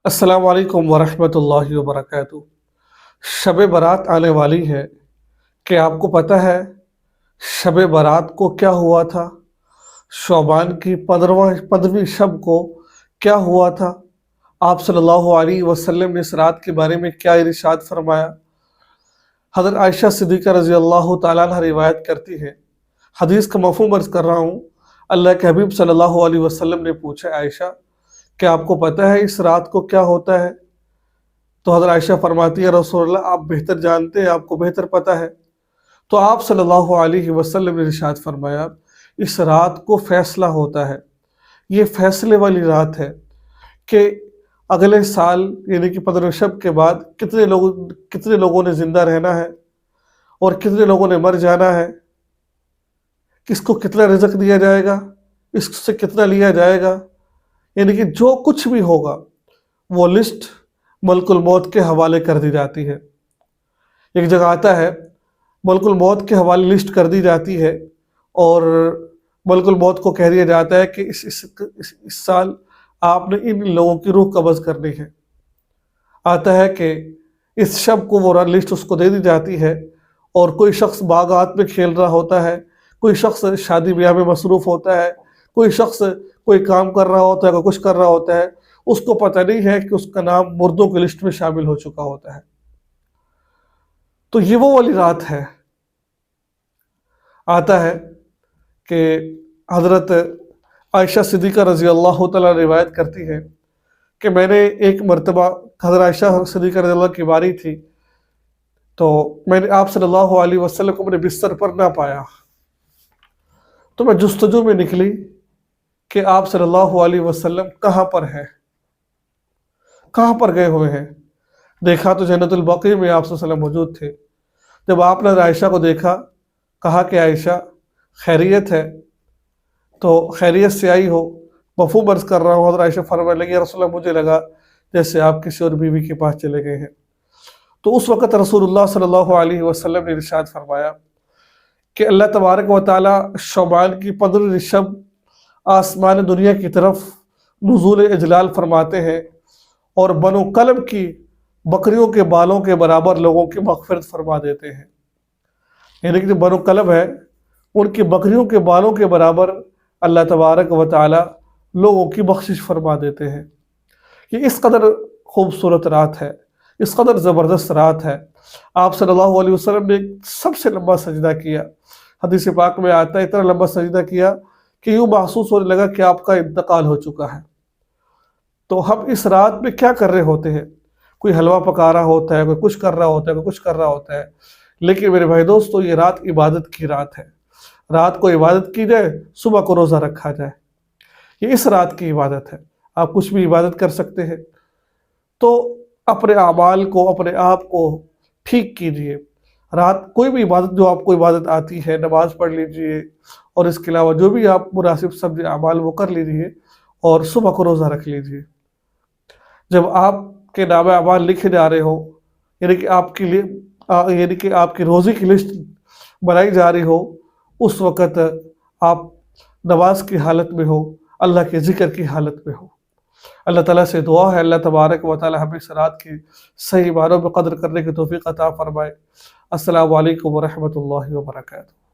अस्सलाम वालेकुम वरहमतुल्लाहि वबरकातुह। शब बारात आने वाली है। कि आपको पता है शब बारात को क्या हुआ था? शौबान की 15वीं शब को क्या हुआ था? आप सल्लल्लाहु अलैहि वसल्लम ने इस रात के बारे में क्या इरशाद फरमाया? हज़रत आयशा सिद्दीक़ा रज़ी अल्लाह ताला अन्हा रिवायत करती है। हदीस का मफ़हूम अर्ज़ कर रहा हूँ। अल्लाह के हबीब सल्लल्लाहु अलैहि वसल्लम ने पूछा, आयशा क्या आपको पता है इस रात को क्या होता है? तो हज़रत आयशा फरमाती है, रसूलल्लाह आप बेहतर जानते हैं, आपको बेहतर पता है। तो आप सल्लल्लाहु अलैहि वसल्लम ने इरशाद फरमाया, इस रात को फ़ैसला होता है। ये फ़ैसले वाली रात है कि अगले साल यानी कि 15 शब के बाद कितने लोगों ने ज़िंदा रहना है और कितने लोगों ने मर जाना है, किसको कितना रिज़्क दिया जाएगा, इससे कितना लिया जाएगा, यानी कि जो कुछ भी होगा वो लिस्ट मलकुल मौत के हवाले कर दी जाती है। एक जगह आता है मलकुल मौत के हवाले लिस्ट कर दी जाती है और मलकुल मौत को कह दिया जाता है कि इस साल आपने इन लोगों की रूह कब्ज़ करनी है। आता है कि इस शब को वो लिस्ट उसको दे दी जाती है और कोई शख्स बागात में खेल रहा होता है, कोई शख्स शादी ब्याह में मसरूफ़ होता है, कोई शख्स कोई काम कर रहा होता है, कोई कुछ कर रहा होता है, उसको पता नहीं है कि उसका नाम मुर्दों की लिस्ट में शामिल हो चुका होता है। तो ये वो वाली रात है। आता है कि हज़रत आयशा सिद्दीक़ा रज़ी अल्लाह ताला रिवायत करती है कि मैंने एक मरतबा हज़रत आयशा सिद्दीक़ा रज़ी अल्लाह की बारी थी, तो मैंने आप सल्लल्लाहु अलैहि वसल्लम को अपने बिस्तर पर ना पाया। तो मैं जुस्तजू में निकली कि आप सल्लल्लाहु अलैहि वसल्लम कहाँ पर हैं, कहाँ पर गए हुए हैं। देखा तो जन्नतुल बक़ी में आप सल्लल्लाहु अलैहि वसल्लम मौजूद थे। जब आपने आयशा को देखा, कहा कि आयशा खैरियत है? तो खैरियत से आई हो, मफ़हूम अर्ज़ कर रहा हूँ। हज़रत आयशा फरमाने लगी, या रसूलल्लाह मुझे लगा जैसे आप किसी और बीवी के पास चले गए हैं। तो उस वक़्त रसूलुल्लाह सल्लल्लाहु अलैहि वसल्लम ने इरशाद फरमाया कि अल्लाह तबारक व तआला शौबान की 15वीं शब आसमान दुनिया की तरफ नुज़ूल इजलाल फरमाते हैं और बनो कल्ब की बकरियों के बालों के बराबर लोगों की मग़फ़िरत फरमा देते हैं। यानी कि जो बनो कल्ब है उनकी बकरियों के बालों के बराबर अल्लाह तबारक व तआला लोगों की बख्शिश फरमा देते हैं। ये इस कदर खूबसूरत रात है, इस कदर ज़बरदस्त रात है। आप सल्लल्लाहु अलैहि वसल्लम ने सबसे लंबा सजदा किया। हदीस पाक में आता है इतना लंबा सजदा किया कि यूँ महसूस होने लगा कि आपका इंतकाल हो चुका है। तो हम इस रात में क्या कर रहे होते हैं? कोई हलवा पका रहा होता है, कोई कुछ कर रहा होता है, कोई कुछ कर रहा होता है। लेकिन मेरे भाई दोस्तों, ये रात इबादत की रात है। रात को इबादत की जाए, सुबह को रोज़ा रखा जाए, ये इस रात की इबादत है। आप कुछ भी इबादत कर सकते हैं। तो अपने आमाल को, अपने आप को ठीक कीजिए। रात कोई भी इबादत जो आपको इबादत आती है, नमाज़ पढ़ लीजिए और इसके अलावा जो भी आप मुनासिब सब आमाल वो कर लीजिए और सुबह को रोज़ा रख लीजिए। जब आपके नाम अमाल लिखे जा रहे हो, यानी कि आपके लिए यानी कि आपकी रोज़ी की लिस्ट बनाई जा रही हो, उस वक़्त आप नमाज की हालत में हो, अल्लाह के ज़िक्र की हालत में हो। अल्लाह ताला से दुआ है अल्लाह तबारक व तआला हमें इस रात की सही मानों में कद्र करने की तौफ़ीक़ अता फ़रमाए। अस्सलामु अलैकुम व रहमतुल्लाहि व बरकातुहू।